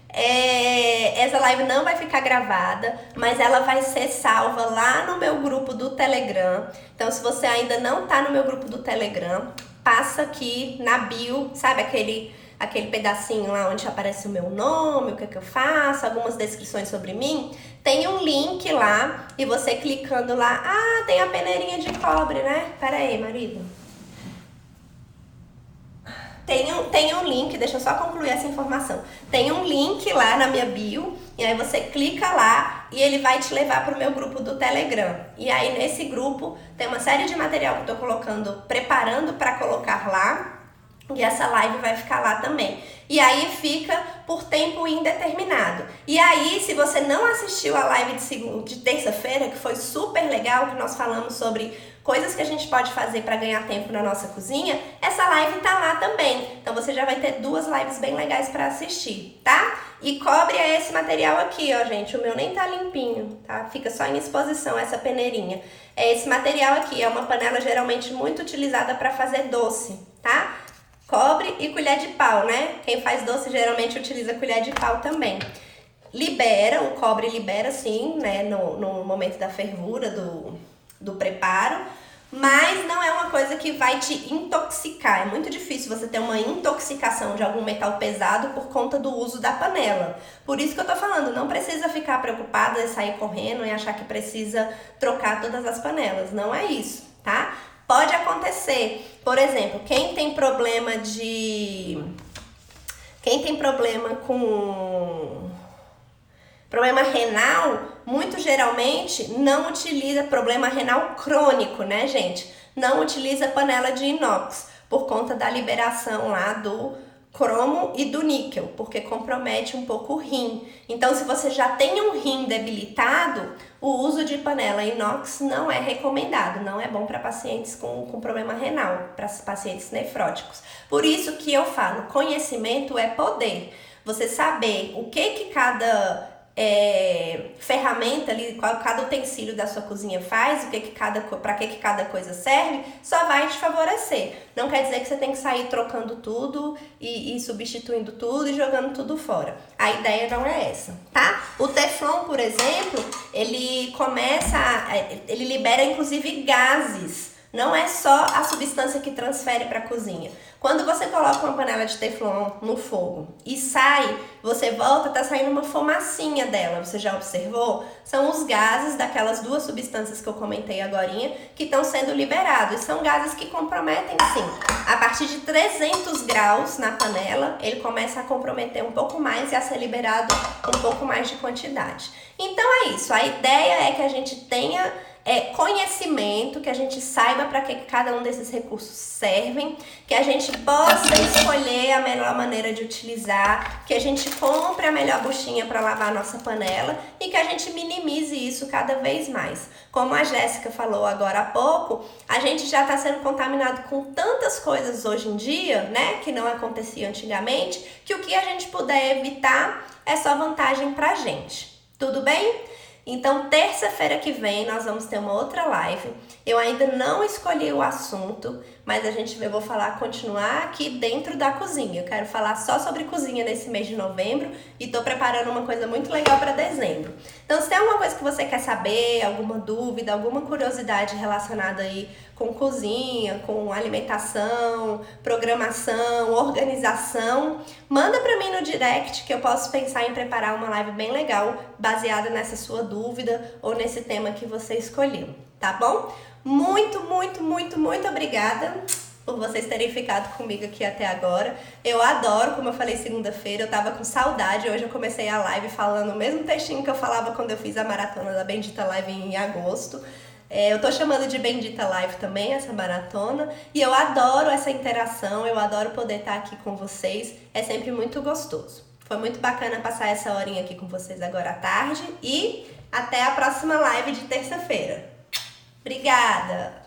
Essa live não vai ficar gravada, mas ela vai ser salva lá no meu grupo do Telegram. Então, se você ainda não tá no meu grupo do Telegram, passa aqui na bio, sabe aquele pedacinho lá onde aparece o meu nome, o que eu faço, algumas descrições sobre mim. Tem um link lá e você clicando lá, tem a peneirinha de cobre, né? Pera aí, marido. Tem um link, deixa eu só concluir essa informação. Tem um link lá na minha bio, e aí você clica lá e ele vai te levar para o meu grupo do Telegram. E aí nesse grupo tem uma série de material que eu tô preparando para colocar lá. E essa live vai ficar lá também. E aí fica por tempo indeterminado. E aí, se você não assistiu a live de terça-feira, que foi super legal, que nós falamos sobre coisas que a gente pode fazer para ganhar tempo na nossa cozinha, essa live tá lá também. Então você já vai ter 2 lives bem legais para assistir, tá? E cobre é esse material aqui, ó, gente. O meu nem tá limpinho, tá? Fica só em exposição essa peneirinha. É esse material aqui, é uma panela geralmente muito utilizada para fazer doce, tá? Cobre e colher de pau, né? Quem faz doce geralmente utiliza colher de pau também. O cobre libera sim, né? No momento da fervura, do preparo. Mas não é uma coisa que vai te intoxicar. É muito difícil você ter uma intoxicação de algum metal pesado por conta do uso da panela. Por isso que eu tô falando, não precisa ficar preocupada e sair correndo e achar que precisa trocar todas as panelas. Não é isso, tá? Pode acontecer, por exemplo, quem tem problema com problema renal, muito geralmente não utiliza problema renal crônico, né, gente? Não utiliza panela de inox por conta da liberação lá do cromo e do níquel, porque compromete um pouco o rim. Então, se você já tem um rim debilitado, o uso de panela inox não é recomendado, não é bom para pacientes com problema renal, para pacientes nefróticos. Por isso que eu falo, conhecimento é poder. Você saber o que cada ferramenta ali, cada utensílio da sua cozinha faz, para que cada coisa serve, só vai te favorecer. Não quer dizer que você tem que sair trocando tudo e substituindo tudo e jogando tudo fora. A ideia não é essa, tá? O Teflon, por exemplo, ele libera inclusive gases. Não é só a substância que transfere para a cozinha. Quando você coloca uma panela de Teflon no fogo e sai, você volta, tá saindo uma fumacinha dela. Você já observou? São os gases daquelas 2 substâncias que eu comentei agorinha que estão sendo liberados. E são gases que comprometem, sim. A partir de 300 graus na panela, ele começa a comprometer um pouco mais e a ser liberado um pouco mais de quantidade. Então é isso. A ideia é que a gente tenha conhecimento, que a gente saiba para que cada um desses recursos servem, que a gente possa escolher a melhor maneira de utilizar, que a gente compre a melhor buchinha para lavar a nossa panela e que a gente minimize isso cada vez mais. Como a Jéssica falou agora há pouco, a gente já está sendo contaminado com tantas coisas hoje em dia, né, que não acontecia antigamente, que o que a gente puder evitar é só vantagem pra gente. Tudo bem? Então, terça-feira que vem, nós vamos ter uma outra live. Eu ainda não escolhi o assunto, mas eu vou continuar aqui dentro da cozinha. Eu quero falar só sobre cozinha nesse mês de novembro e tô preparando uma coisa muito legal para dezembro. Então, se tem alguma coisa que você quer saber, alguma dúvida, alguma curiosidade relacionada aí com cozinha, com alimentação, programação, organização, manda pra mim no direct que eu posso pensar em preparar uma live bem legal baseada nessa sua dúvida ou nesse tema que você escolheu, tá bom? Muito, muito, muito, muito obrigada por vocês terem ficado comigo aqui até agora. Eu adoro, como eu falei segunda-feira, eu tava com saudade. Hoje eu comecei a live falando o mesmo textinho que eu falava quando eu fiz a maratona da Bendita Live em agosto. Eu tô chamando de Bendita Live também, essa maratona. E eu adoro essa interação, eu adoro poder estar aqui com vocês. É sempre muito gostoso. Foi muito bacana passar essa horinha aqui com vocês agora à tarde. E até a próxima live de terça-feira. Obrigada!